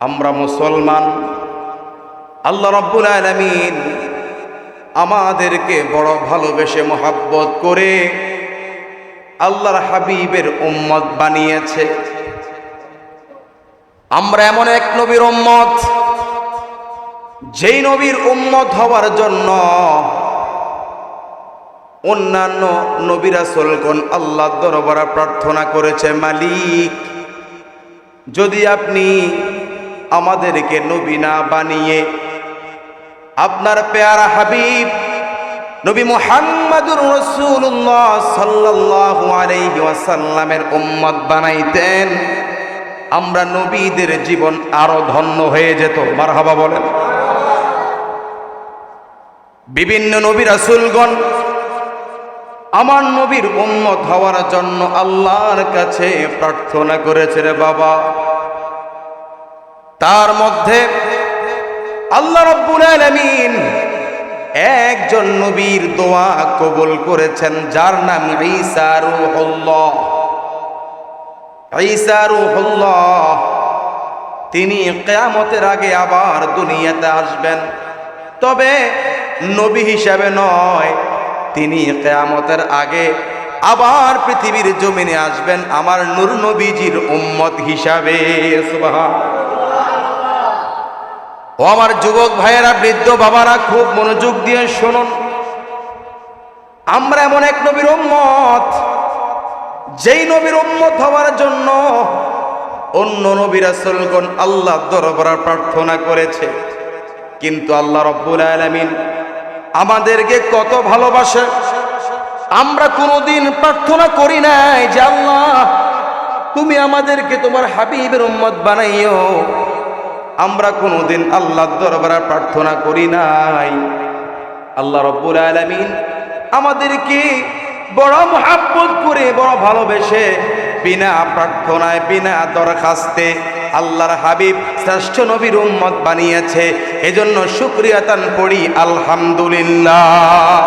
আমরা মুসলমান। আল্লাহ রাব্বুল আলামিন আমাদেরকে বড় ভালোবেসে মোহাব্বত করে আল্লাহর হাবিবের উম্মত বানিয়েছে। আমরা এমন এক নবীর উম্মত, যেই নবীর উম্মত হওয়ার জন্য অন্যান্য নবী রাসূলগণ আল্লাহর দরবারে প্রার্থনা করেছে, মালিক যদি আপনি আমাদেরকে নবী না বানিয়ে আপনার পেয়ারা হাবিব নবী মুহাম্মদুর রাসূলুল্লাহ সাল্লাল্লাহু আলাইহি ওয়াসাল্লামের উম্মত বানাইতেন, আমরা নবীদের জীবন আরো ধন্য হয়ে যেত। মারহাবা বলেন। বিভিন্ন নবী রাসূলগণ আমার নবীর উম্মত হওয়ার জন্য আল্লাহর কাছে প্রার্থনা করেছে রে বাবা। তার মধ্যে আল্লাহ রাব্বুল আলামিন একজন নবীর দোয়া কবুল করেছেন, যার নাম ঈসা রূহুল্লাহ। ঈসা রূহুল্লাহ তিনি কিয়ামতের আগে আবার দুনিয়াতে আসবেন, তবে নবী হিসাবে নয়, তিনি কিয়ামতের আগে আবার পৃথিবীর জমিনে আসবেন আমার নূর নবীজির উম্মত হিসাবে। সুবহানাল্লাহ। ও আমার যুবক ভাইয়েরা, বৃদ্ধ বাবারা, খুব মনোযোগ দিয়ে শুনুন। আমরা এমন এক নবীর উম্মত, যেই নবীর উম্মত হওয়ার জন্য অন্য নবী রাসূলগণ আল্লাহর দরবারে প্রার্থনা করেছে, কিন্তু আল্লাহ রাব্বুল আলামিন আমাদেরকে কত ভালোবাসে। আমরা কোনোদিন প্রার্থনা করি নাই যে আল্লাহ তুমি আমাদেরকে তোমার হাবিবের উম্মত বানাইও। আমরা কোনোদিন আল্লাহর দরবারে প্রার্থনা করি নাই। আল্লাহ রাব্বুল আলামিন আমাদেরকে বড় মহব্বত করে, বড় ভালোবেসে, বিনা প্রার্থনায়, বিনা দরখাস্তে আল্লাহর হাবিব শ্রেষ্ঠ নবীর উম্মত বানিয়েছে। এজন্য শুকরিয়া তান পড়ি আলহামদুলিল্লাহ।